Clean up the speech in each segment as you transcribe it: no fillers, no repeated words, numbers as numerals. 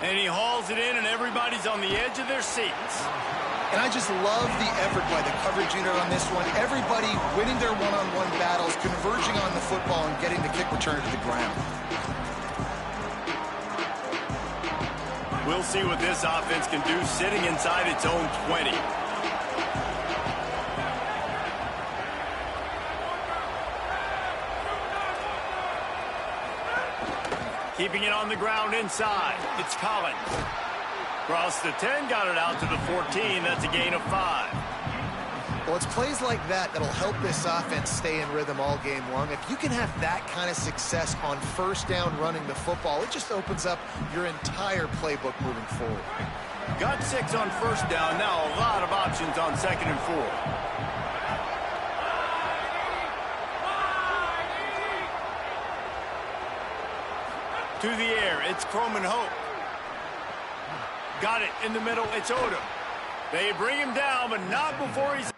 And he hauls it in, and everybody's on the edge of their seats. And I just love the effort by the coverage unit on this one. Everybody winning their one-on-one battles, converging on the football, and getting the kick return to the ground. We'll see what this offense can do sitting inside its own 20. Keeping it on the ground inside. It's Collins. Across the 10, got it out to the 14. That's a gain of 5. Well, it's plays like that that'll help this offense stay in rhythm all game long. If you can have that kind of success on first down running the football, it just opens up your entire playbook moving forward. Got 6 on first down. Now a lot of options on 2nd and 4. To the air, it's Croman Hope. Got it in the middle, it's Odom. They bring him down, but not before he's...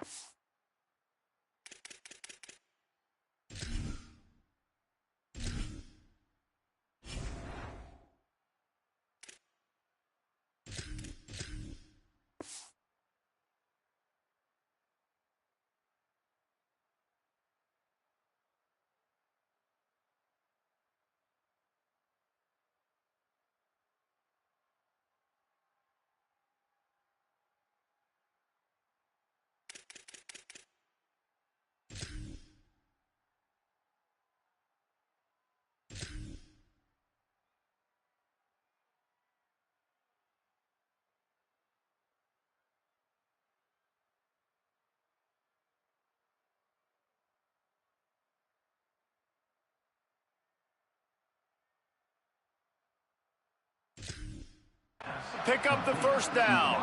Pick up the first down.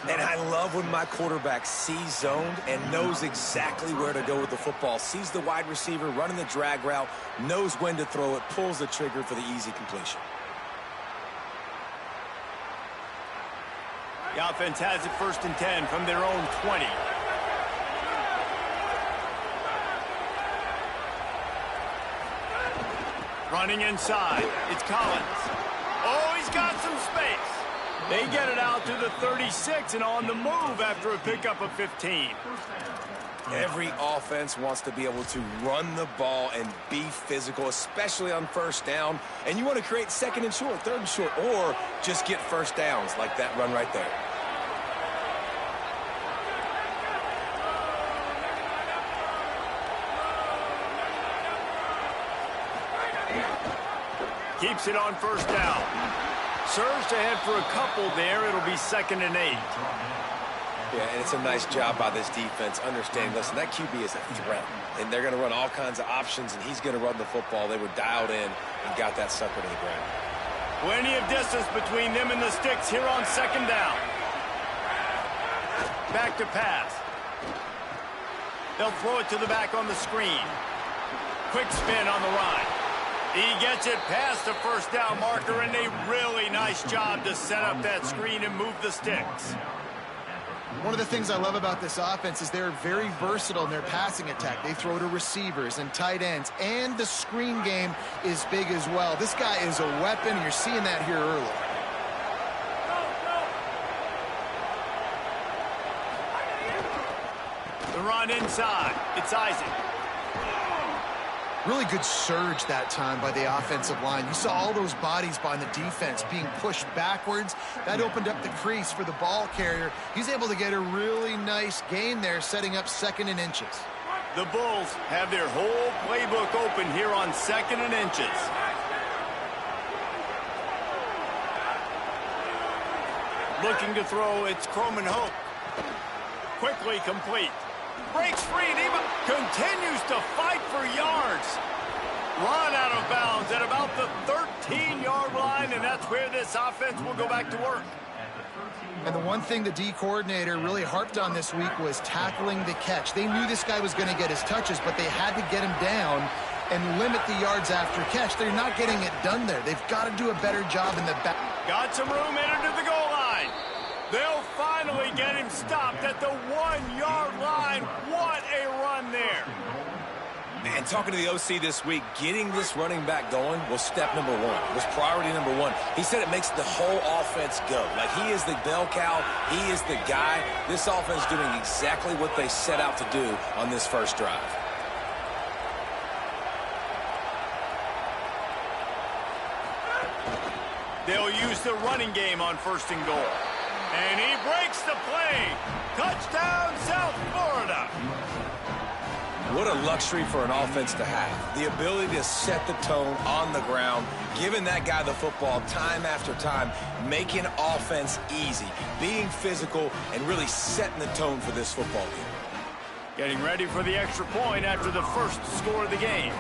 And I love when my quarterback sees zoned and knows exactly where to go with the football. Sees the wide receiver running the drag route, knows when to throw it, pulls the trigger for the easy completion. The offense has it 1st and 10 from their own 20. Running inside, it's Collins. Oh, he's got some space. They get it out to the 36 and on the move after a pickup of 15. Every offense wants to be able to run the ball and be physical, especially on first down. And you want to create 2nd and short, 3rd and short, or just get first downs like that run right there. Keeps it on first down. Surged ahead for a couple there. It'll be 2nd and 8. Yeah, and it's a nice job by this defense understanding, listen, that QB is a threat. And they're going to run all kinds of options, and he's going to run the football. They were dialed in and got that sucker to the ground. Plenty of distance between them and the sticks here on 2nd down. Back to pass. They'll throw it to the back on the screen. Quick spin on the run. He gets it past the first down marker, and a really nice job to set up that screen and move the sticks. One of the things I love about this offense is they're very versatile in their passing attack. They throw to receivers and tight ends, and the screen game is big as well. This guy is a weapon, and you're seeing that here early. The run inside. It's Isaac. Really good surge that time by the offensive line. You saw all those bodies by the defense being pushed backwards. That opened up the crease for the ball carrier. He's able to get a really nice gain there, setting up 2nd and inches. The Bulls have their whole playbook open here on 2nd and inches. Looking to throw, it's Croman Hope. Quickly complete. Breaks free, and he continues to fight for yards. Run out of bounds at about the 13-yard line, and that's where this offense will go back to work. And the one thing the D coordinator really harped on this week was tackling the catch. They knew this guy was going to get his touches, but they had to get him down and limit the yards after catch. They're not getting it done there. They've got to do a better job in the back. Got some room in to the goal line. They'll finally get him stopped at the 1-yard line. What a run there. Man, talking to the OC this week, getting this running back going was step number one. It was priority number one. He said it makes the whole offense go. Like, he is the bell cow. He is the guy. This offense is doing exactly what they set out to do on this first drive. They'll use the running game on 1st and goal. And he breaks the play. Touchdown, South Florida. What a luxury for an offense to have. The ability to set the tone on the ground, giving that guy the football time after time, making offense easy, being physical, and really setting the tone for this football game. Getting ready for the extra point after the first score of the game.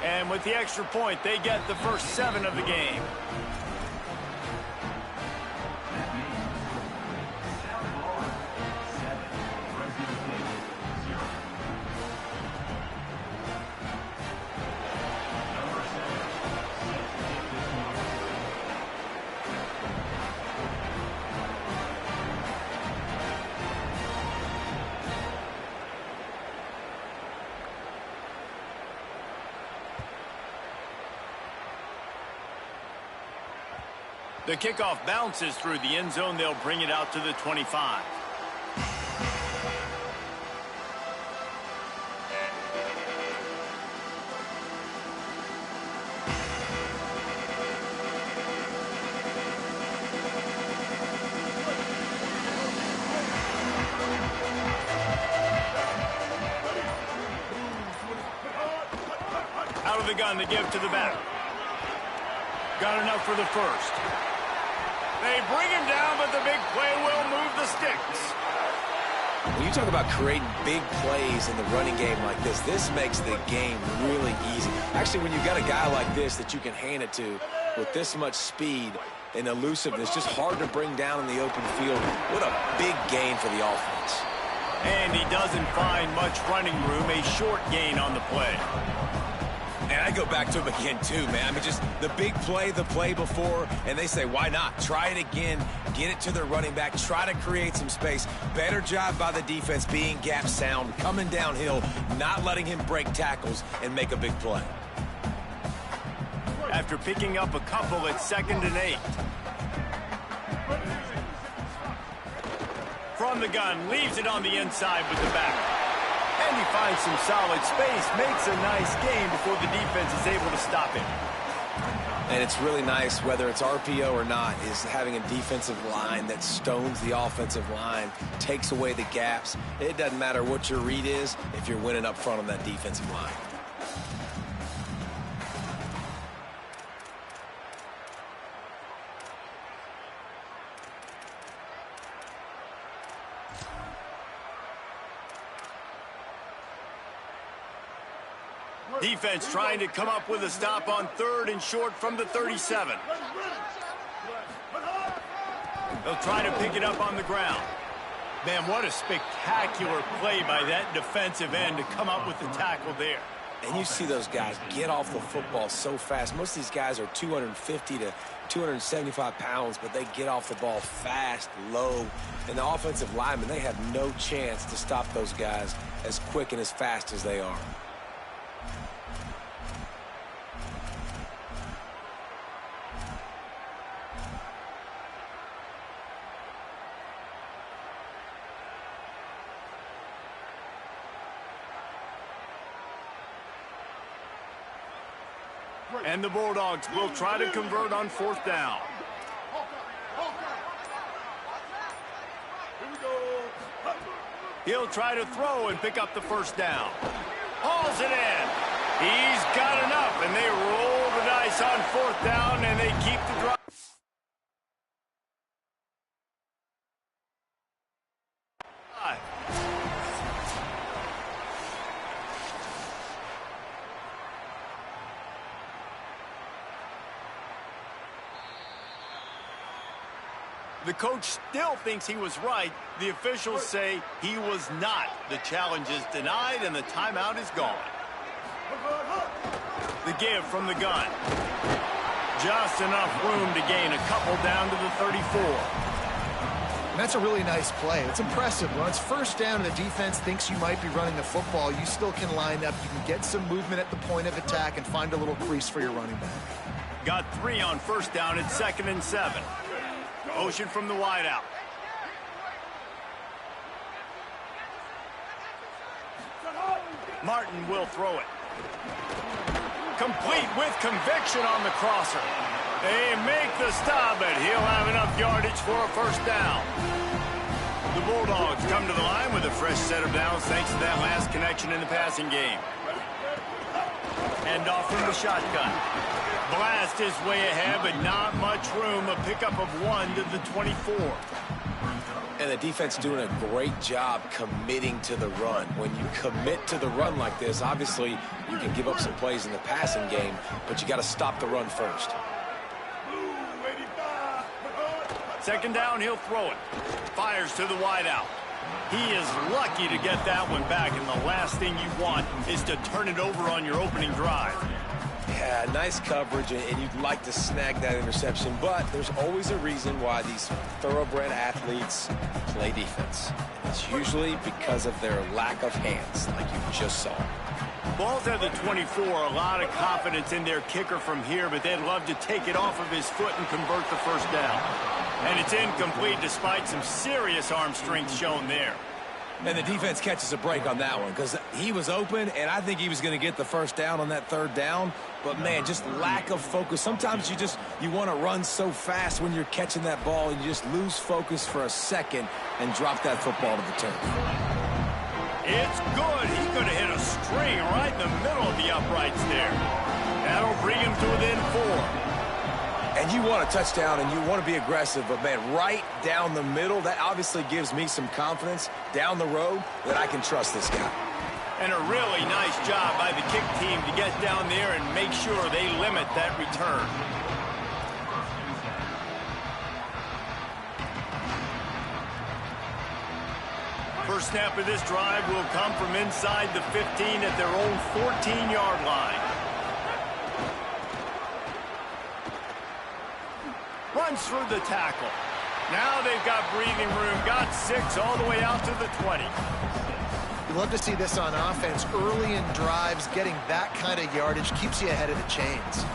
And with the extra point, they get the first 7 of the game. The kickoff bounces through the end zone. They'll bring it out to the 25. Out of the gun to give to the back. Got enough for the first. They bring him down, but the big play will move the sticks. When you talk about creating big plays in the running game like this makes the game really easy. Actually, when you've got a guy like this that you can hand it to with this much speed and elusiveness, just hard to bring down in the open field. What a big gain for the offense. And he doesn't find much running room, a short gain on the play. And I go back to him again, too, man. I mean, just the big play, the play before, and they say, why not? Try it again, get it to their running back, try to create some space. Better job by the defense being gap sound, coming downhill, not letting him break tackles and make a big play. After picking up a couple, it's 2nd and 8. From the gun, leaves it on the inside with the back. And he finds some solid space, makes a nice gain before the defense is able to stop him. And it's really nice, whether it's RPO or not, is having a defensive line that stones the offensive line, takes away the gaps. It doesn't matter what your read is if you're winning up front on that defensive line. Defense trying to come up with a stop on 3rd and short from the 37. They'll try to pick it up on the ground. Man, what a spectacular play by that defensive end to come up with the tackle there. And you see those guys get off the football so fast. Most of these guys are 250 to 275 pounds, but they get off the ball fast, low. And the offensive linemen, they have no chance to stop those guys as quick and as fast as they are. And the Bulldogs will try to convert on 4th down. He'll try to throw and pick up the 1st down. Hauls it in. He's got enough, and they roll the dice on 4th down, and they keep the drive. The coach still thinks he was right. The officials say he was not. The challenge is denied, and the timeout is gone. The give from the gun. Just enough room to gain a couple down to the 34. And that's a really nice play. It's impressive. When it's first down and the defense thinks you might be running the football, you still can line up. You can get some movement at the point of attack and find a little crease for your running back. Got 3 on first down. It's 2nd and 7. Motion from the wideout. Martin will throw it. Complete with conviction on the crosser. They make the stop, but he'll have enough yardage for a first down. The Bulldogs come to the line with a fresh set of downs thanks to that last connection in the passing game. Hand off from the shotgun. Blast his way ahead, but not much room. A pickup of 1 to the 24. And the defense doing a great job committing to the run. When you commit to the run like this, obviously you can give up some plays in the passing game, but you got to stop the run first. 2nd down, he'll throw it. Fires to the wideout. He is lucky to get that one back, and the last thing you want is to turn it over on your opening drive. Yeah, nice coverage, and you'd like to snag that interception, but there's always a reason why these thoroughbred athletes play defense. It's usually because of their lack of hands, like you just saw. Ball's at the 24, a lot of confidence in their kicker from here, but they'd love to take it off of his foot and convert the first down. And it's incomplete despite some serious arm strength shown there. And the defense catches a break on that one because he was open, and I think he was going to get the first down on that 3rd down. But, man, just lack of focus. Sometimes you want to run so fast when you're catching that ball, and you just lose focus for a second and drop that football to the turf. It's good. He could have hit a string right in the middle of the uprights there. That'll bring him to within 4. And you want a touchdown, and you want to be aggressive, but, man, right down the middle, that obviously gives me some confidence down the road that I can trust this guy. And a really nice job by the kick team to get down there and make sure they limit that return. First snap of this drive will come from inside the 15 at their own 14-yard line. Runs through the tackle. Now they've got breathing room. Got 6 all the way out to the 20. You love to see this on offense. Early in drives, getting that kind of yardage keeps you ahead of the chains.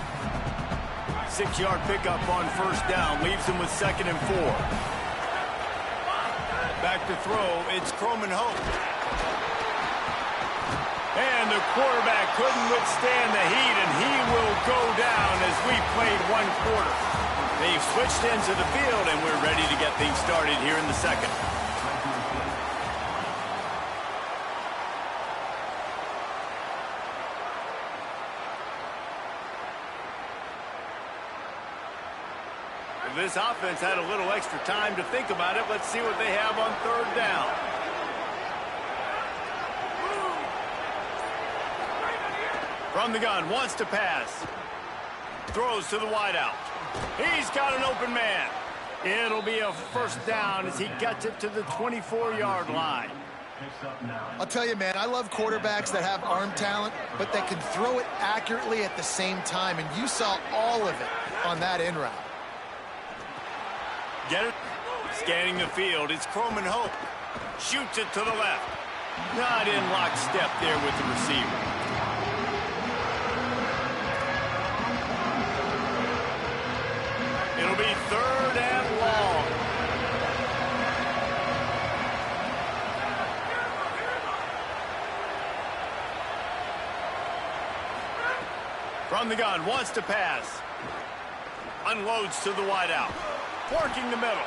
6-yard pickup on first down. Leaves them with 2nd and 4. Back to throw. It's Croman Hope. And the quarterback couldn't withstand the heat, and he will go down as we played 1 quarter. They've switched ends of the field, and we're ready to get things started here in the 2nd. This offense had a little extra time to think about it. Let's see what they have on 3rd down. From the gun, wants to pass. Throws to the wideout. He's got an open man. It'll be a first down as he gets it to the 24-yard line. I'll tell you, man, I love quarterbacks that have arm talent, but that can throw it accurately at the same time, and you saw all of it on that in route. Get it. Scanning the field. It's Croman Hope. Shoots it to the left. Not in lockstep there with the receiver. It'll be 3rd and long. From the gun. Wants to pass. Unloads to the wideout. Working the middle,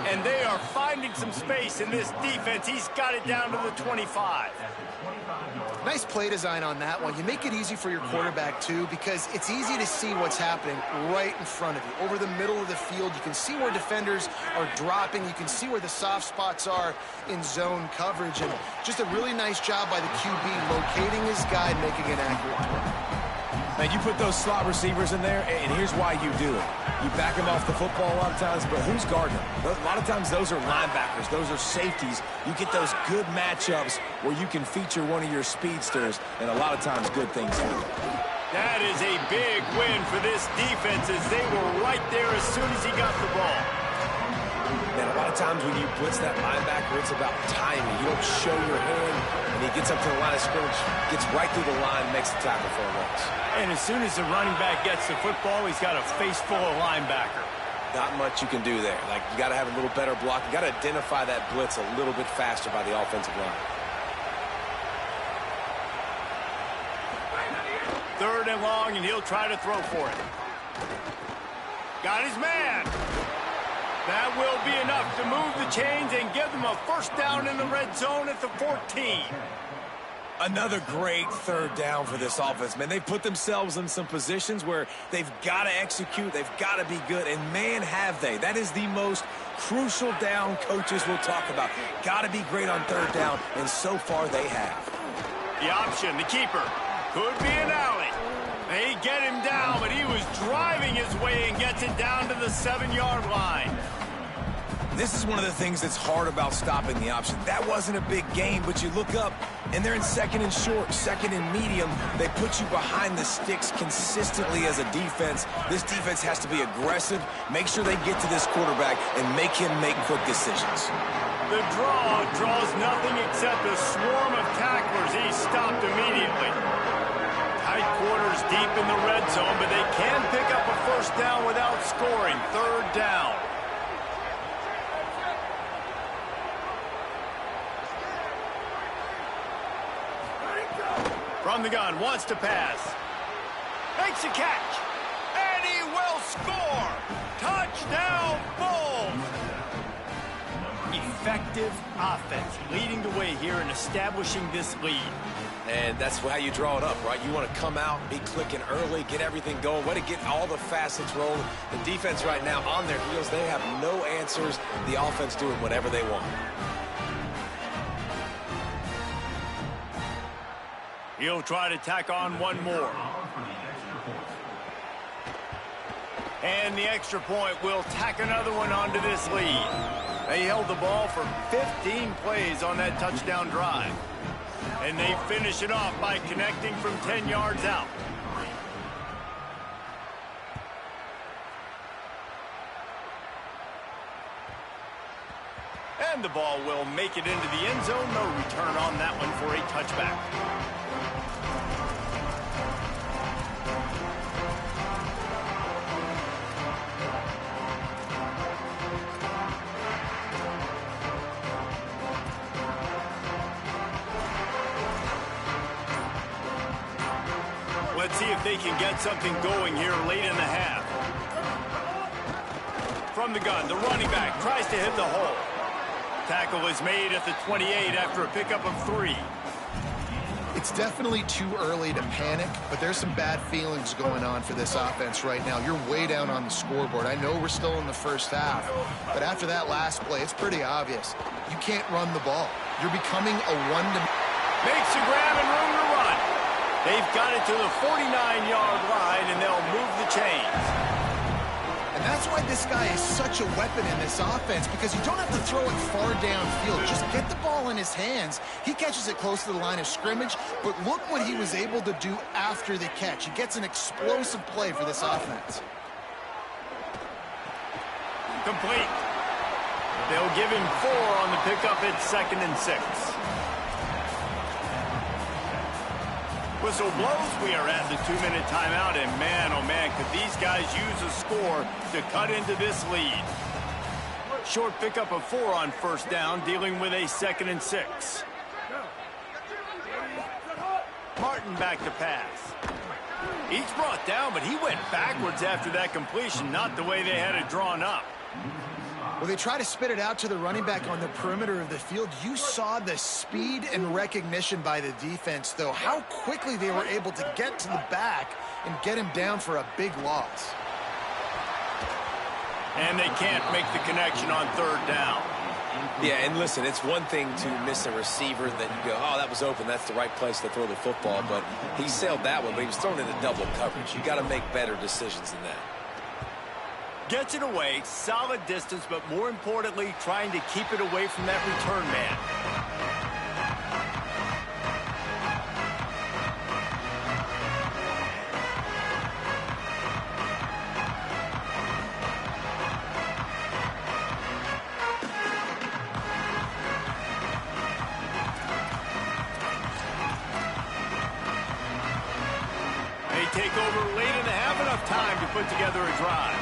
and they are finding some space in this defense. He's got it down to the 25. Nice play design on that one. You make it easy for your quarterback, too, because it's easy to see what's happening right in front of you. Over the middle of the field, you can see where defenders are dropping. You can see where the soft spots are in zone coverage, and just a really nice job by the QB locating his guy and making an accurate throw. Man, you put those slot receivers in there, and here's why you do it. You back them off the football a lot of times, but who's guarding them? A lot of times those are linebackers. Those are safeties. You get those good matchups where you can feature one of your speedsters, and a lot of times good things happen. That is a big win for this defense as they were right there as soon as he got the ball. And a lot of times when you blitz that linebacker, it's about timing. You don't show your hand, and he gets up to the line of scrimmage, gets right through the line, makes the tackle for a loss. And as soon as the running back gets the football, he's got a face full of linebacker. Not much you can do there. Like, you got to have a little better block. You got to identify that blitz a little bit faster by the offensive line. 3rd and long, and he'll try to throw for it. Got his man. That will be enough to move the chains and give them a first down in the red zone at the 14. Another great 3rd down for this offense, man. They've put themselves in some positions where they've got to execute, they've got to be good, and man, have they. That is the most crucial down coaches will talk about. Got to be great on 3rd down, and so far they have. The option, the keeper, could be an alley. They get him down, but he was driving his way and gets it down to the 7-yard line. This is one of the things that's hard about stopping the option. That wasn't a big gain, but you look up, and they're in 2nd and short, 2nd and medium. They put you behind the sticks consistently as a defense. This defense has to be aggressive, make sure they get to this quarterback, and make him make quick decisions. The draw draws nothing except a swarm of tacklers. He's stopped immediately. Tight quarters deep in the red zone, but they can pick up a first down without scoring. 3rd down. From the gun, wants to pass. Makes a catch. And he will score. Touchdown, Bulls. Effective offense, leading the way here and establishing this lead. And that's how you draw it up, right? You want to come out, be clicking early, get everything going, want to get all the facets rolling. The defense right now on their heels, they have no answers. The offense doing whatever they want. He'll try to tack on one more. And the extra point will tack another one onto this lead. They held the ball for 15 plays on that touchdown drive. And they finish it off by connecting from 10 yards out. And the ball will make it into the end zone. No return on that one for a touchback. Let's see if they can get something going here late in the half. From the gun, the running back tries to hit the hole. Tackle is made at the 28 after a pickup of 3. It's definitely too early to panic, but there's some bad feelings going on for this offense right now. You're way down on the scoreboard. I know we're still in the first half, but after that last play, it's pretty obvious. You can't run the ball. You're becoming a one-dimensional. Makes a grab and room to run. They've got it to the 49-yard line, and they'll move the chains. And that's why this guy is such a weapon in this offense, because you don't have to throw it far downfield. Just get the ball in his hands. He catches it close to the line of scrimmage, but look what he was able to do after the catch. He gets an explosive play for this offense. Complete. They'll give him 4 on the pickup at 2nd and 6. Whistle blows. We are at the 2-minute timeout, and man, oh man, could these guys use a score to cut into this lead. Short pickup of 4 on first down, dealing with a 2nd and 6. Martin back to pass. He's brought down, but he went backwards after that completion, not the way they had it drawn up. Well, they try to spit it out to the running back on the perimeter of the field. You saw the speed and recognition by the defense, though, how quickly they were able to get to the back and get him down for a big loss. And they can't make the connection on 3rd down. Yeah, and listen, it's one thing to miss a receiver that you go, oh, that was open, that's the right place to throw the football, but he sailed that one, but he was thrown into double coverage. You got to make better decisions than that. Gets it away, solid distance, but more importantly, trying to keep it away from that return man. take over late in the half, enough time to put together a drive.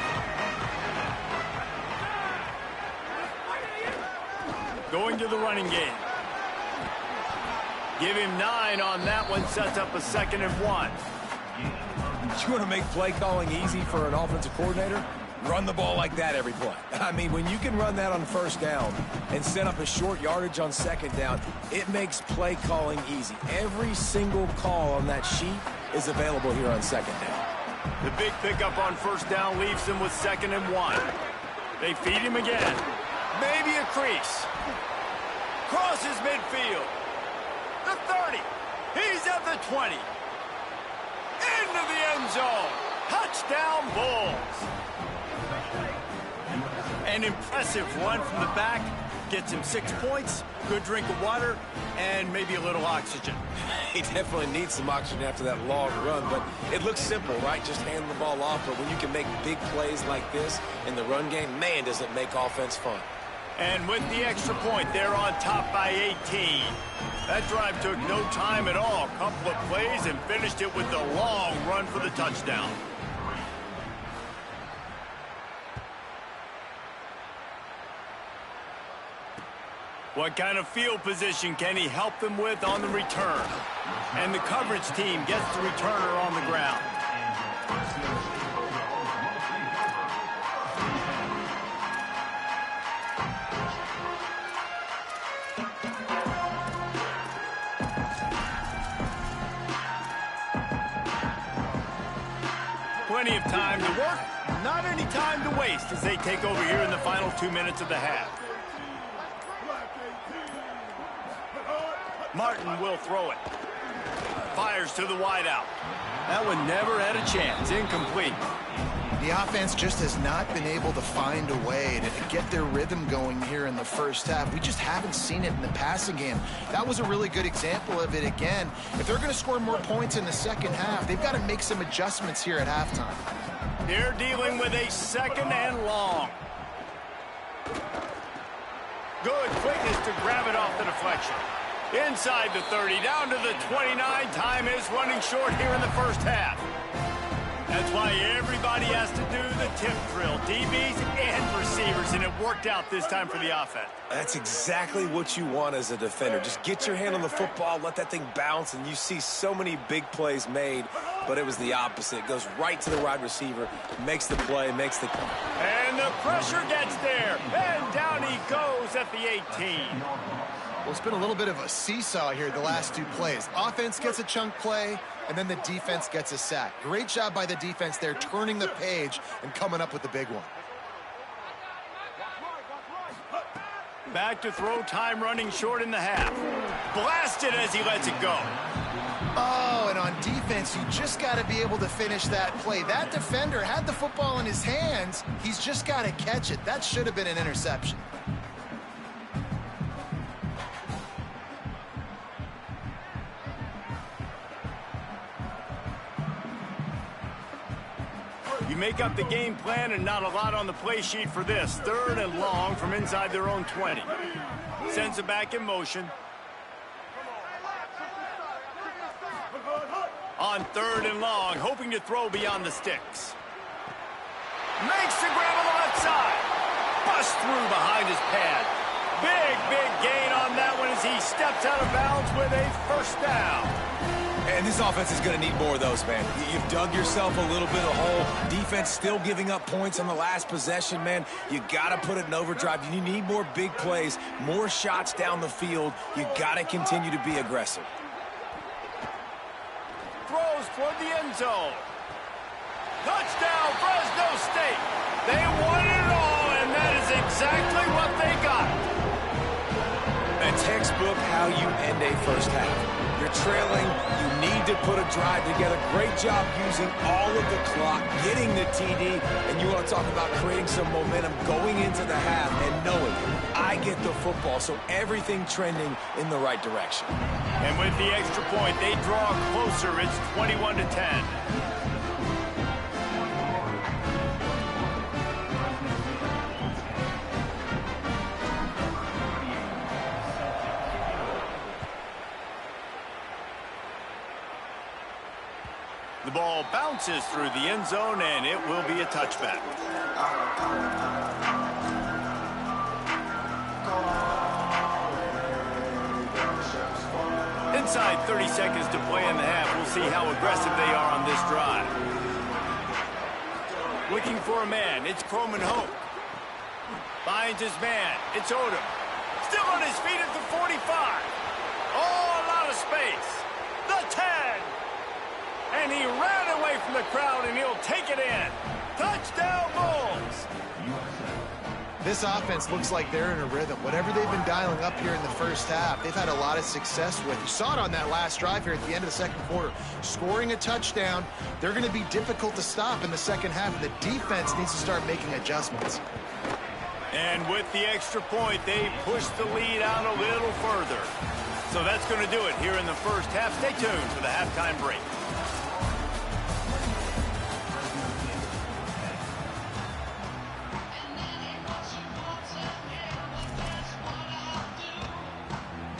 Going to the running game. Give him 9 on that one, sets up a 2nd and 1. You want to make play calling easy for an offensive coordinator? Run the ball like that every play. I mean, when you can run that on 1st down and set up a short yardage on 2nd down, it makes play calling easy. Every single call on that sheet is available here on 2nd down. The big pickup on 1st down leaves them with 2nd and 1. They feed him again. Maybe a crease. Crosses midfield. The 30. He's at the 20. Into the end zone. Touchdown, Bulls. An impressive run from the back. Gets him 6 points, good drink of water, and maybe a little oxygen. He definitely needs some oxygen after that long run, but it looks simple, right? Just hand the ball off, but when you can make big plays like this in the run game, man, does it make offense fun. And with the extra point, they're on top by 18. That drive took no time at all. A couple of plays and finished it with the long run for the touchdown. What kind of field position can he help them with on the return? And the coverage team gets the returner on the ground. Plenty of time to work, not any time to waste as they take over here in the final 2 minutes of the half. Martin will throw it. Fires to the wideout. That one never had a chance. Incomplete. The offense just has not been able to find a way to get their rhythm going here in the 1st half. We just haven't seen it in the passing game. That was a really good example of it again. If they're going to score more points in the 2nd half, they've got to make some adjustments here at halftime. They're dealing with a 2nd and long. Good quickness to grab it off the deflection. Inside the 30, down to the 29. Time is running short here in the 1st half. That's why everybody has to do the tip drill, DBs and receivers, and it worked out this time for the offense. That's exactly what you want as a defender. Just get your hand on the football, let that thing bounce, and you see so many big plays made, but it was the opposite. It goes right to the wide receiver, makes the play, makes the... And the pressure gets there, and down he goes at the 18. Well, it's been a little bit of a seesaw here the last 2 plays. Offense gets a chunk play, and then the defense gets a sack. Great job by the defense there, turning the page and coming up with the big one. Back to throw, time running short in the half. Blasted as he lets it go. Oh, and on defense, you just got to be able to finish that play. That defender had the football in his hands. He's just got to catch it. That should have been an interception. You make up the game plan and not a lot on the play sheet for this. 3rd and long from inside their own 20. Sends it back in motion. On 3rd and long, hoping to throw beyond the sticks. Makes the grab on the left side. Busts through behind his pad. Big gain on that one as he steps out of bounds with a 1st down. And this offense is going to need more of those, man. You've dug yourself a little bit of a hole. Defense still giving up points on the last possession, man. You got to put it in overdrive. You need more big plays, more shots down the field. You got to continue to be aggressive. Throws toward the end zone. Touchdown, Fresno State. They won it all, and that is exactly what they got. A textbook how you end a 1st half. You're trailing, you need to put a drive together. Great job using all of the clock, getting the TD, and you want to talk about creating some momentum going into the half and knowing I get the football, so everything trending in the right direction. And with the extra point, they draw closer. It's 21-10. The ball bounces through the end zone, and it will be a touchback. Inside 30 seconds to play in the half. We'll see how aggressive they are on this drive. Looking for a man. It's Croman Hope. Finds his man. It's Odom. Still on his feet at the 45. Oh, a lot of space. The 10. And he ran away from the crowd, and he'll take it in. Touchdown, Bulls. This offense looks like they're in a rhythm. Whatever they've been dialing up here in the first half, they've had a lot of success with. You saw it on that last drive here at the end of the second quarter. Scoring a touchdown, they're going to be difficult to stop in the second half, and the defense needs to start making adjustments. And with the extra point, they push the lead out a little further. So that's going to do it here in the first half. Stay tuned for the halftime break.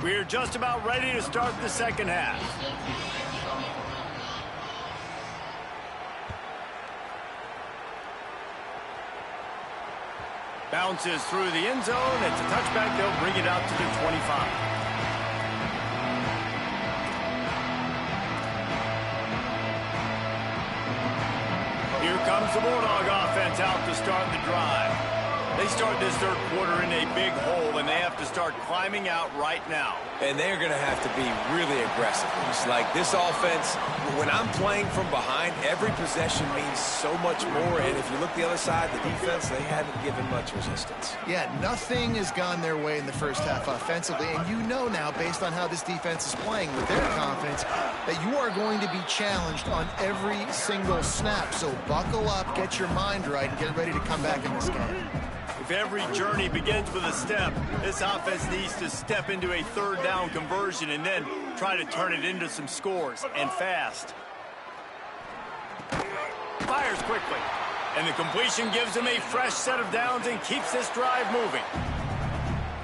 We're just about ready to start the second half. Bounces through the end zone. It's a touchback. They'll bring it out to the 25. Here comes the Bulldog offense out to start the drive. They start this third quarter in a big hole, and they have to start climbing out right now. And they're going to have to be really aggressive. It's like this offense, when I'm playing from behind, every possession means so much more. And if you look the other side, the defense, they haven't given much resistance. Yeah, nothing has gone their way in the first half offensively. And you know now, based on how this defense is playing with their confidence, that you are going to be challenged on every single snap. So buckle up, get your mind right, and get ready to come back in this game. If every journey begins with a step, this offense needs to step into a third down conversion and then try to turn it into some scores, and fast. Fires quickly, and the completion gives him a fresh set of downs and keeps this drive moving.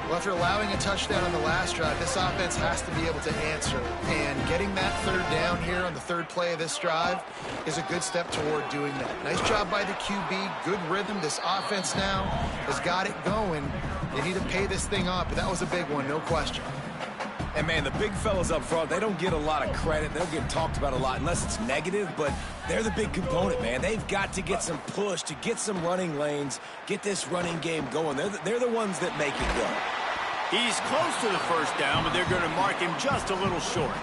Well, after allowing a touchdown on the last drive, this offense has to be able to answer. And getting that third down here on the third play of this drive is a good step toward doing that. Nice job by the QB. Good rhythm. This offense now has got it going. They need to pay this thing off, but that was a big one, no question. And, man, the big fellas up front, they don't get a lot of credit. They don't get talked about a lot unless it's negative, but they're the big component, man. They've got to get some push, to get some running lanes, get this running game going. They're the ones that make it go. He's close to the first down, but they're going to mark him just a little short.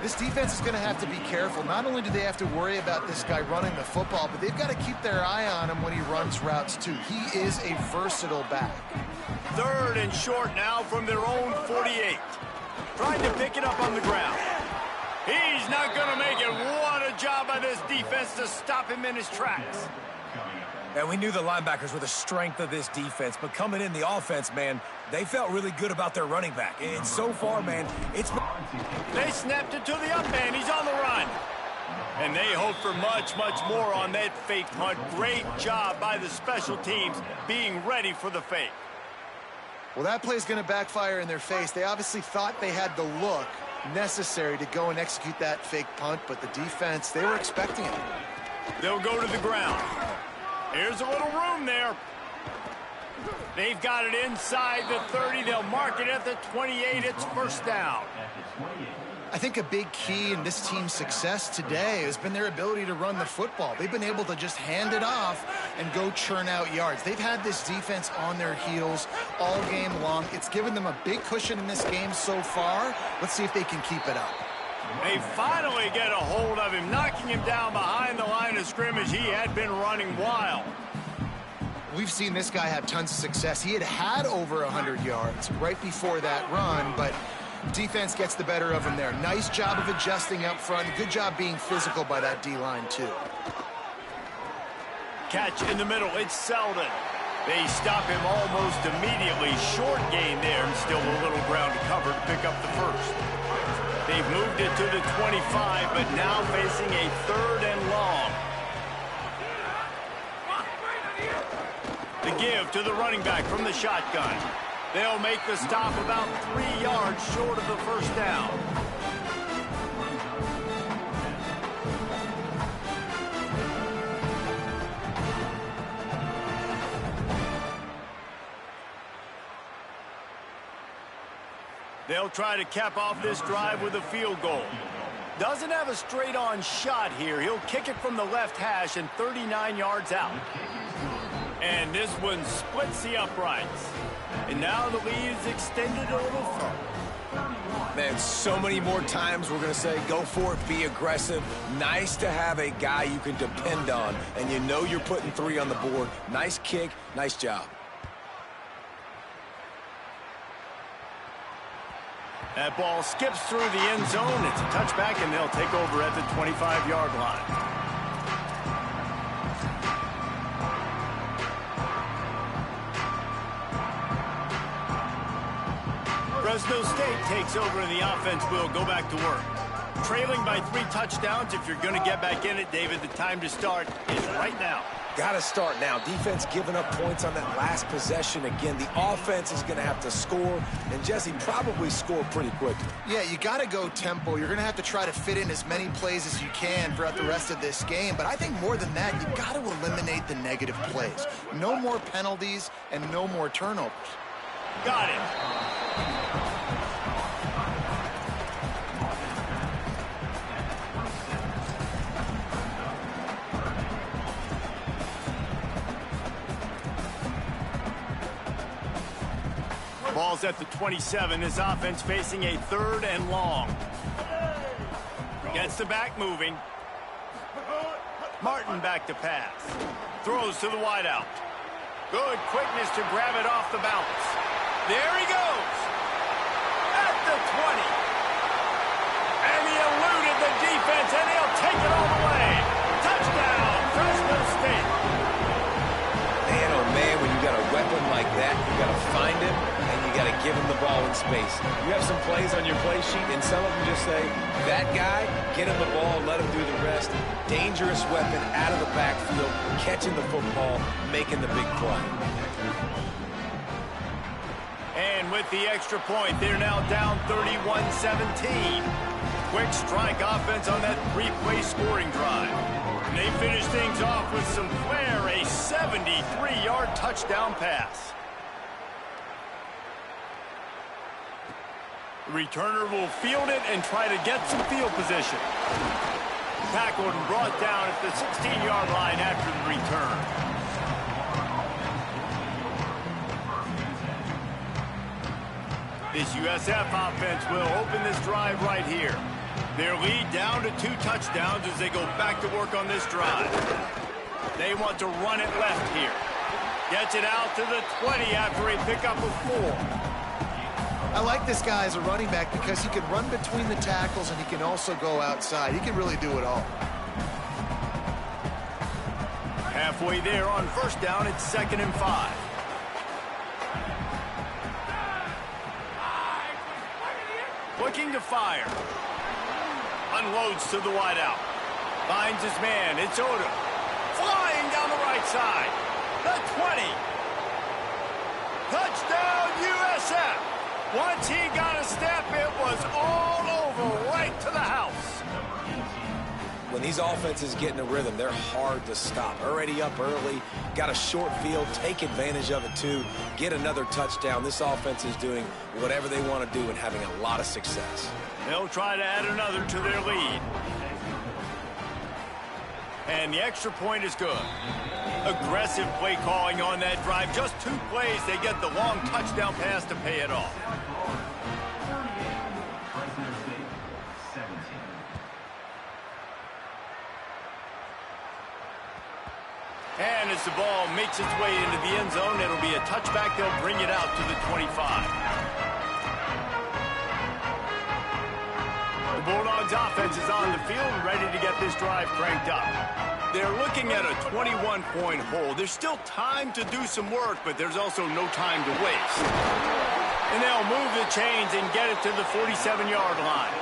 This defense is going to have to be careful. Not only do they have to worry about this guy running the football, but they've got to keep their eye on him when he runs routes, too. He is a versatile back. Third and short now from their own 48. Trying to pick it up on the ground. He's not going to make it. What a job by this defense to stop him in his tracks. And we knew the linebackers were the strength of this defense, but coming in the offense, man, they felt really good about their running back. And so far, man, it's... They snapped it to the up man. He's on the run. And they hope for much, much more on that fake punt. Great job by the special teams being ready for the fake. Well, that play is going to backfire in their face. They obviously thought they had the look necessary to go and execute that fake punt, but the defense, they were expecting it. They'll go to the ground. Here's a little room there. They've got it inside the 30. They'll mark it at the 28. It's first down. I think a big key in this team's success today has been their ability to run the football. They've been able to just hand it off and go churn out yards. They've had this defense on their heels all game long. It's given them a big cushion in this game so far. Let's see if they can keep it up. They finally get a hold of him, knocking him down behind the line of scrimmage. He had been running wild. We've seen this guy have tons of success. He had over 100 yards right before that run, but defense gets the better of him there. Nice job of adjusting up front. Good job being physical by that D-line, too. Catch in the middle. It's Selden. They stop him almost immediately. Short gain there, and still a little ground to cover to pick up the first. They've moved it to the 25, but now facing a third and long. The give to the running back from the shotgun. They'll make the stop about 3 yards short of the first down. They'll try to cap off this drive with a field goal. Doesn't have a straight-on shot here. He'll kick it from the left hash and 39 yards out. And this one splits the uprights. And now the lead is extended a little further. Man, so many more times we're going to say, go for it, be aggressive. Nice to have a guy you can depend on, and you know you're putting 3 on the board. Nice kick, nice job. That ball skips through the end zone. It's a touchback, and they'll take over at the 25-yard line. Fresno State takes over, and the offense will go back to work. Trailing by 3 touchdowns. If you're going to get back in it, David, the time to start is right now. Got to start now. Defense giving up points on that last possession. Again, the offense is going to have to score, and Jesse probably score pretty quickly. Yeah, you got to go tempo. You're going to have to try to fit in as many plays as you can throughout the rest of this game. But I think more than that, you got to eliminate the negative plays. No more penalties and no more turnovers. Got it. Ball's at the 27. This offense facing a 3rd and long. Gets the back moving. Martin back to pass. Throws to the wideout. Good quickness to grab it off the bounce. There he goes. At the 20. And he eluded the defense, and he'll take it all the way. Touchdown, Fresno State. Man, oh man, when you got a weapon like that, you got to find him. Got to give him the ball in space. You have some plays on your play sheet, and some of them just say, that guy, get him the ball, let him do the rest. Dangerous weapon out of the backfield, catching the football, making the big play. And with the extra point, they're now down 31-17. Quick strike offense on that 3-play scoring drive. And they finish things off with some flair, a 73-yard touchdown pass. The returner will field it and try to get some field position. Tackled and brought down at the 16-yard line after the return. This USF offense will open this drive right here. Their lead down to 2 touchdowns as they go back to work on this drive. They want to run it left here. Gets it out to the 20 after a pickup of 4. I like this guy as a running back because he can run between the tackles and he can also go outside. He can really do it all. Halfway there on 1st down, it's 2nd and 5. Looking to fire. Unloads to the wideout. Finds his man. It's Odo. Flying down the right side. The 20. Touchdown, USF. Once he got a step, it was all over, right to the house. When these offenses get in a rhythm, they're hard to stop. Already up early, got a short field, take advantage of it too, get another touchdown. This offense is doing whatever they want to do and having a lot of success. They'll try to add another to their lead. And the extra point is good. Aggressive play calling on that drive. Just 2 plays, they get the long touchdown pass to pay it off. And as the ball makes its way into the end zone, it'll be a touchback. They'll bring it out to the 25. The Bulldogs offense is on the field, ready to get this drive cranked up. They're looking at a 21-point hole. There's still time to do some work, but there's also no time to waste. And they'll move the chains and get it to the 47-yard line.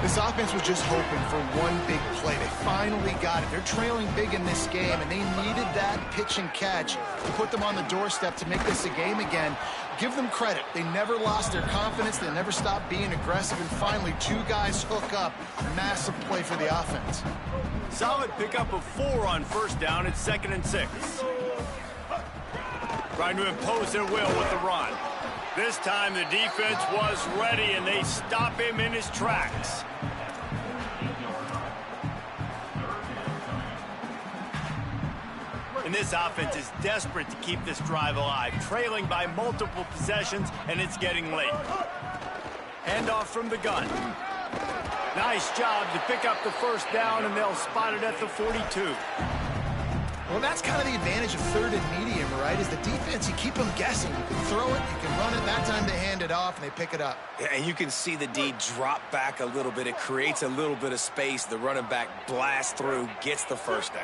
This offense was just hoping for one big play. They finally got it. They're trailing big in this game, and they needed that pitch and catch to put them on the doorstep to make this a game again. Give them credit. They never lost their confidence. They never stopped being aggressive, and finally 2 guys hook up. Massive play for the offense. Solid pickup of 4 on 1st down. It's 2nd and 6. Trying to impose their will with the run. This time the defense was ready, and they stop him in his tracks. And this offense is desperate to keep this drive alive, trailing by multiple possessions, and it's getting late. Handoff from the gun. Nice job to pick up the first down, and they'll spot it at the 42. Well, that's kind of the advantage of third and medium, right? Is the defense, you keep them guessing. You can throw it, you can run it. That time they hand it off, and they pick it up. Yeah, and you can see the D drop back a little bit. It creates a little bit of space. The running back blasts through, gets the first down.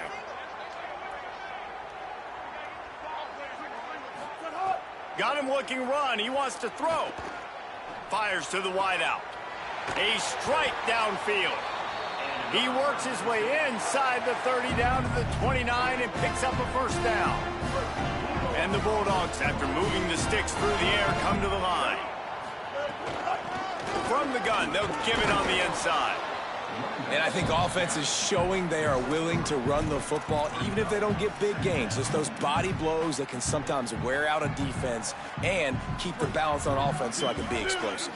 Got him looking run. He wants to throw. Fires to the wideout. A strike downfield. He works his way inside the 30 down to the 29 and picks up a first down. And the Bulldogs, after moving the sticks through the air, come to the line. From the gun, they'll give it on the inside. And I think offense is showing they are willing to run the football, even if they don't get big gains. Just those body blows that can sometimes wear out a defense and keep the balance on offense so I can be explosive.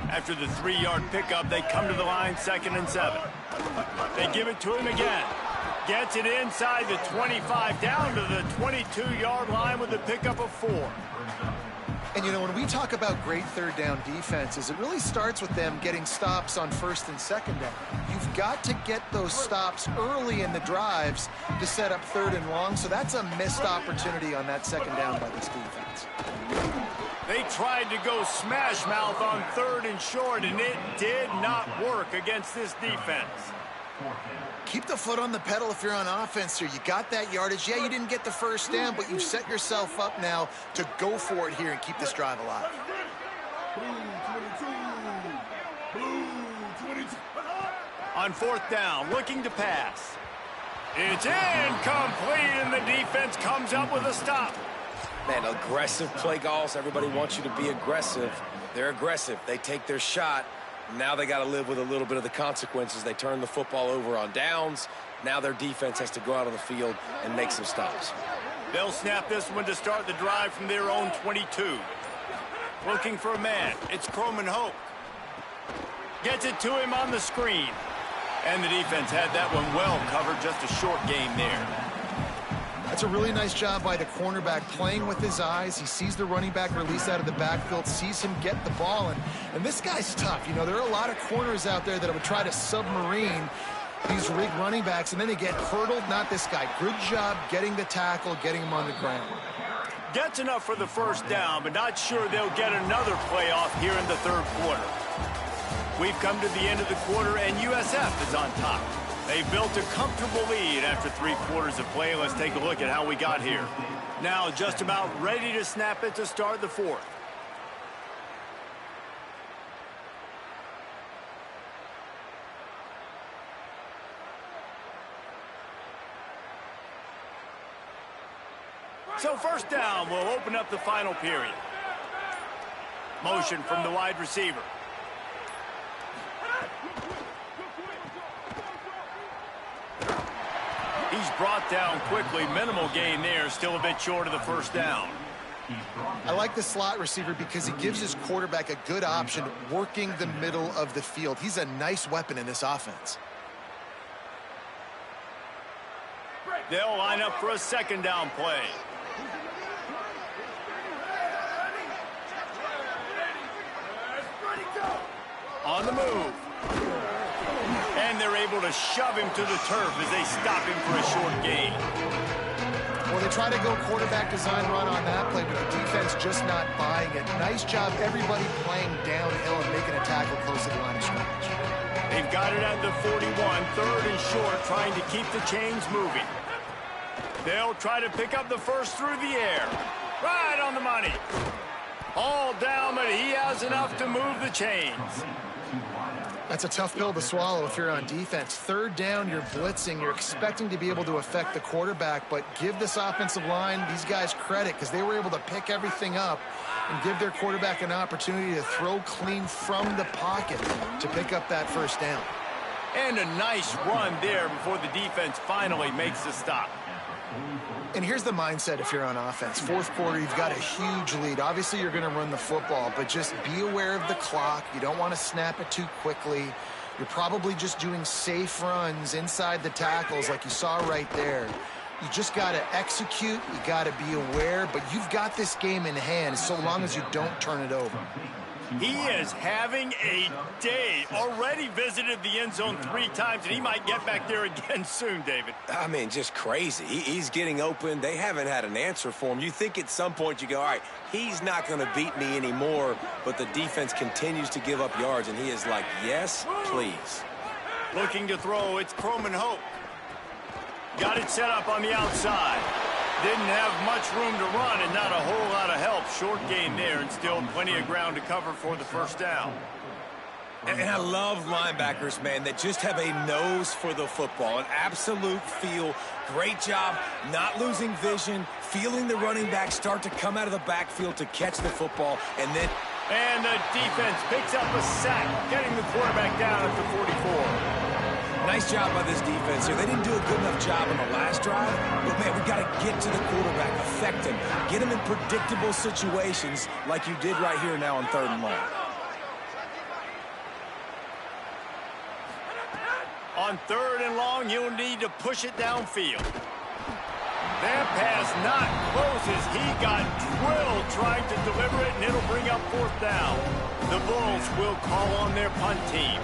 After the 3-yard pickup, they come to the line, 2nd and 7. They give it to him again. Gets it inside the 25, down to the 22-yard line with a pickup of 4. And, you know, when we talk about great third down defenses, it really starts with them getting stops on 1st and 2nd down. You've got to get those stops early in the drives to set up 3rd and long, so that's a missed opportunity on that 2nd down by this defense. They tried to go smash mouth on 3rd and short, and it did not work against this defense. Keep the foot on the pedal if you're on offense here. You got that yardage. Yeah, you didn't get the first down, but you set yourself up now to go for it here and keep this drive alive. On 4th down, looking to pass. It's incomplete, and the defense comes up with a stop. Man, aggressive play calls. Everybody wants you to be aggressive. They're aggressive. They take their shot. Now they got to live with a little bit of the consequences. They turn the football over on downs. Now their defense has to go out on the field and make some stops. They'll snap this one to start the drive from their own 22. Looking for a man. It's Croman Hope. Gets it to him on the screen. And the defense had that one well covered. Just a short game there. That's a really nice job by the cornerback, playing with his eyes. He sees the running back release out of the backfield, sees him get the ball, and this guy's tough. You know, there are a lot of corners out there that would try to submarine these rig running backs, and then they get hurdled. Not this guy. Good job getting the tackle, getting him on the ground. Gets enough for the first down, but not sure they'll get another playoff here in the 3rd quarter. We've come to the end of the quarter, and USF is on top. They built a comfortable lead after 3 quarters of play. Let's take a look at how we got here. Now just about ready to snap it to start the 4th. So 1st down will open up the final period. Motion from the wide receiver. He's brought down quickly. Minimal gain there. Still a bit short of the first down. I like the slot receiver because he gives his quarterback a good option working the middle of the field. He's a nice weapon in this offense. They'll line up for a 2nd down play. On the move. And they're able to shove him to the turf as they stop him for a short gain. Well, they try to go quarterback design run on that play, but the defense just not buying it. Nice job, everybody playing downhill and making a tackle close to the line of scrimmage. They've got it at the 41, 3rd and short, trying to keep the chains moving. They'll try to pick up the first through the air. Right on the money. All down, but he has enough to move the chains. That's a tough pill to swallow if you're on defense. 3rd down, you're blitzing. You're expecting to be able to affect the quarterback, but give this offensive line, these guys, credit because they were able to pick everything up and give their quarterback an opportunity to throw clean from the pocket to pick up that first down. And a nice run there before the defense finally makes the stop. And here's the mindset if you're on offense. Fourth quarter, you've got a huge lead. Obviously, you're going to run the football, but just be aware of the clock. You don't want to snap it too quickly. You're probably just doing safe runs inside the tackles like you saw right there. You just got to execute. You got to be aware, but you've got this game in hand so long as you don't turn it over. He is having a day. Already visited the end zone 3 times, and he might get back there again soon, David. I mean, just crazy. He's getting open. They haven't had an answer for him. You think at some point you go, all right, he's not going to beat me anymore, but the defense continues to give up yards, and he is like, yes, please. Looking to throw, it's Hope. Got it set up on the outside. Didn't have much room to run and not a whole lot of help. Short gain there and still plenty of ground to cover for the first down. And I love linebackers, man, that just have a nose for the football, an absolute feel. Great job not losing vision, feeling the running back start to come out of the backfield to catch the football, and then... And the defense picks up a sack, getting the quarterback down at the 44. Nice job by this defense here. They didn't do a good enough job on the last drive, but, man, we've got to get to the quarterback, affect him, get him in predictable situations like you did right here now on 3rd and long. On 3rd and long, you'll need to push it downfield. That pass not closes. He got drilled trying to deliver it, and it'll bring up 4th down. The Bulls will call on their punt team.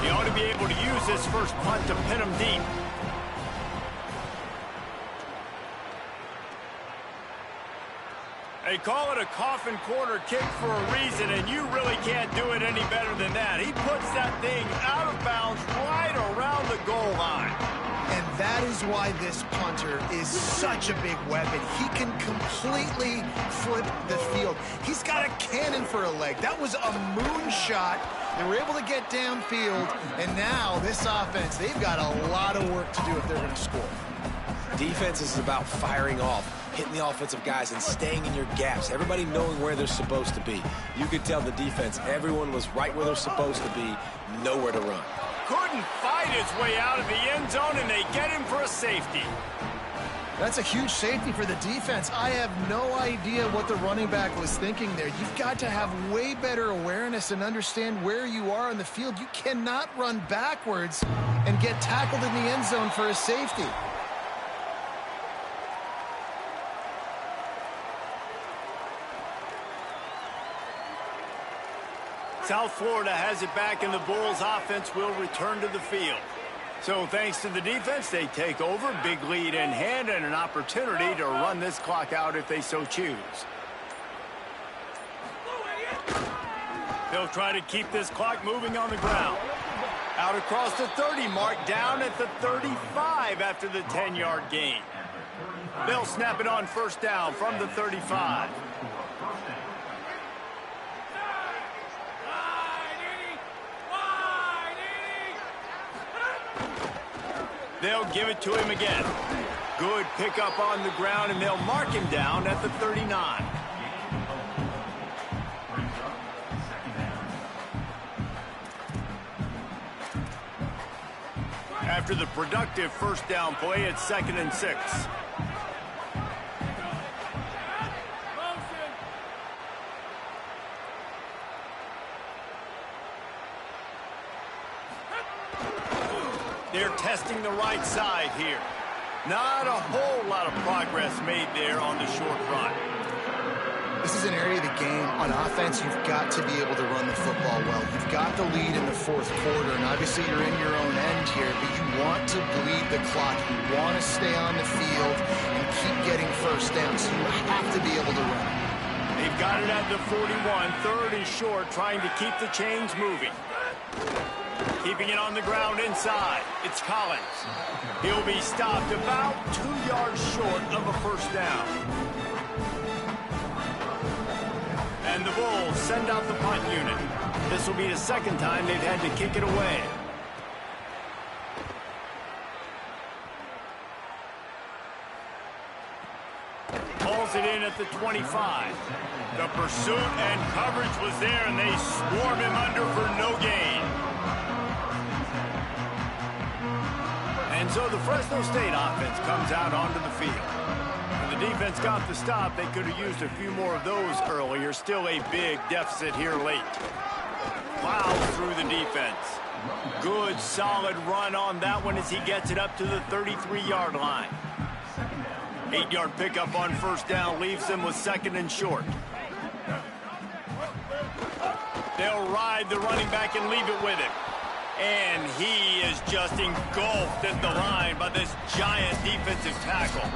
He ought to be able to use this first punt to pin him deep. They call it a coffin corner kick for a reason, and you really can't do it any better than that. He puts that thing out of bounds right around the goal line. And that is why this punter is such a big weapon. He can completely flip the field. He's got a cannon for a leg. That was a moonshot. They were able to get downfield, and now this offense, they've got a lot of work to do if they're going to score. Defense is about firing off, hitting the offensive guys and staying in your gaps, everybody knowing where they're supposed to be. You could tell the defense, everyone was right where they're supposed to be, nowhere to run. Couldn't fight his way out of the end zone, and they get him for a safety. That's a huge safety for the defense. I have no idea what the running back was thinking there. You've got to have way better awareness and understand where you are on the field. You cannot run backwards and get tackled in the end zone for a safety. South Florida has it back, and the Bulls offense will return to the field. So thanks to the defense, they take over, big lead in hand, and an opportunity to run this clock out if they so choose. They'll try to keep this clock moving on the ground. Out across the 30 mark, down at the 35 after the 10-yard gain. They'll snap it on 1st down from the 35. They'll give it to him again. Good pickup on the ground, and they'll mark him down at the 39. After the productive 1st down play, it's 2nd and 6. They're testing the right side here. Not a whole lot of progress made there on the short run. This is an area of the game. On offense, you've got to be able to run the football well. You've got the lead in the 4th quarter, and obviously you're in your own end here, but you want to bleed the clock. You want to stay on the field and keep getting 1st down, so you have to be able to run. They've got it at the 41. 3rd is short, trying to keep the chains moving. Keeping it on the ground inside. It's Collins. He'll be stopped about 2 yards short of a 1st down. And the Bulls send out the punt unit. This will be the 2nd time they've had to kick it away. Hauls it in at the 25. The pursuit and coverage was there, and they swarm him under for no gain. And And so the Fresno State offense comes out onto the field. When the defense got the stop, they could have used a few more of those earlier. Still a big deficit here late. Plows through the defense. Good, solid run on that one as he gets it up to the 33-yard line. 8-yard pickup on first down leaves them with second and short. They'll ride the running back and leave it with him. And he is just engulfed at the line by this giant defensive tackle.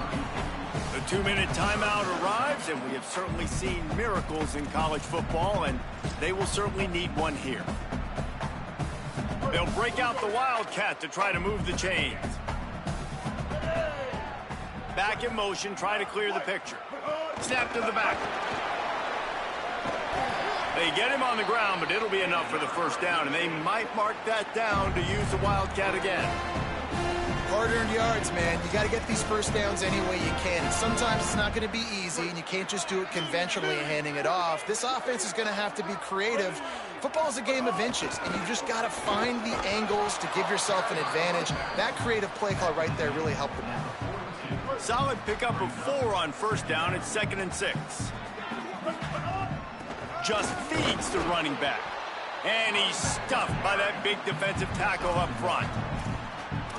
The 2-minute timeout arrives, and we have certainly seen miracles in college football, and they will certainly need one here. They'll break out the Wildcat to try to move the chains. Back in motion, try to clear the picture. Snap to the back. They get him on the ground, but it'll be enough for the first down, and they might mark that down to use the Wildcat again. Hard-earned yards, man. You got to get these first downs any way you can. And sometimes it's not going to be easy, and you can't just do it conventionally handing it off. This offense is going to have to be creative. Football's a game of inches, and you just got to find the angles to give yourself an advantage. That creative play call right there really helped them out. Solid pickup of 4 on first down. It's 2nd and 6. Just feeds the running back. And he's stuffed by that big defensive tackle up front.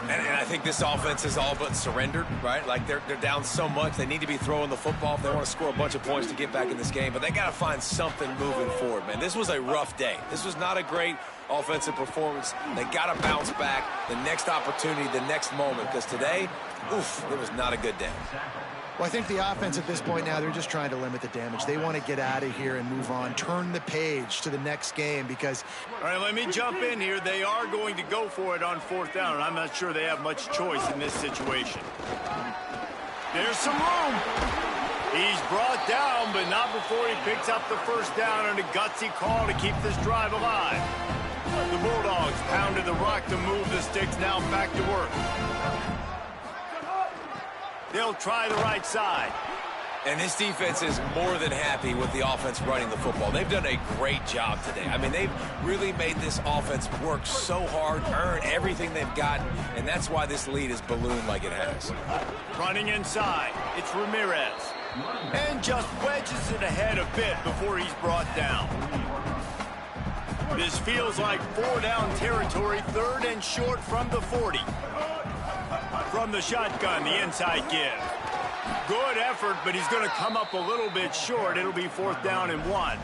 And I think this offense is all but surrendered, right? Like they're down so much, they need to be throwing the football if they want to score a bunch of points to get back in this game. But they got to find something moving forward, man. This was a rough day. This was not a great offensive performance. They got to bounce back the next opportunity, the next moment, because today, oof, it was not a good day. Well, I think the offense at this point now, they're just trying to limit the damage. They want to get out of here and move on, turn the page to the next game because... All right, let me jump in here. They are going to go for it on 4th down, and I'm not sure they have much choice in this situation. There's some room. He's brought down, but not before he picks up the first down and a gutsy call to keep this drive alive. The Bulldogs pounded the rock to move the sticks, now back to work. They'll try the right side. And this defense is more than happy with the offense running the football. They've done a great job today. I mean, they've really made this offense work so hard, earn everything they've gotten, and that's why this lead has ballooned like it has. Running inside, it's Ramirez. And just wedges it ahead a bit before he's brought down. This feels like 4-down territory, 3rd and short from the 40. From the shotgun, the inside give. Good effort, but he's going to come up a little bit short. It'll be 4th down and 1.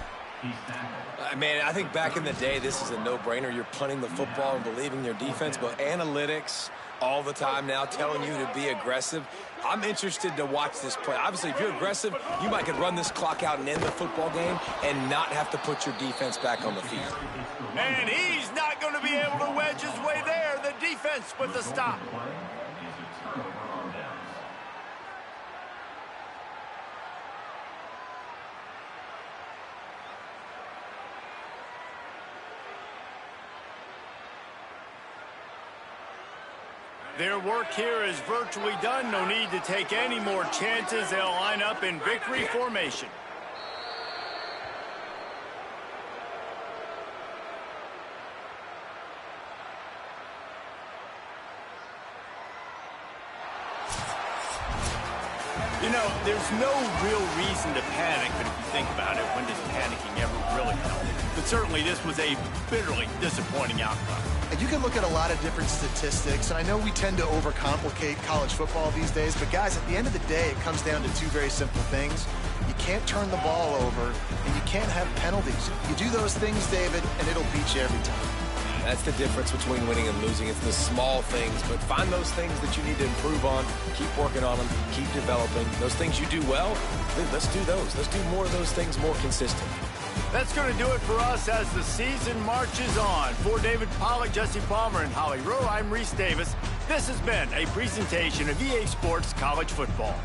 Man, I think back in the day, this is a no-brainer. You're punting the football and believing your defense, but analytics all the time now telling you to be aggressive. I'm interested to watch this play. Obviously, if you're aggressive, you might could run this clock out and end the football game and not have to put your defense back on the field. And he's not going to be able to wedge his way there. The defense with the stop. Their work here is virtually done. No need to take any more chances. They'll line up in victory formation. You know, there's no real reason to panic, but if you think about it, when does panicking ever really help? But certainly this was a bitterly disappointing outcome. And you can look at a lot of different statistics, and I know we tend to overcomplicate college football these days, but guys, at the end of the day, it comes down to 2 very simple things. You can't turn the ball over, and you can't have penalties. You do those things, David, and it'll beat you every time. That's the difference between winning and losing. It's the small things, but find those things that you need to improve on. Keep working on them. Keep developing. Those things you do well, let's do those. Let's do more of those things more consistent. That's going to do it for us as the season marches on. For David Pollack, Jesse Palmer, and Holly Rowe, I'm Reese Davis. This has been a presentation of EA Sports College Football.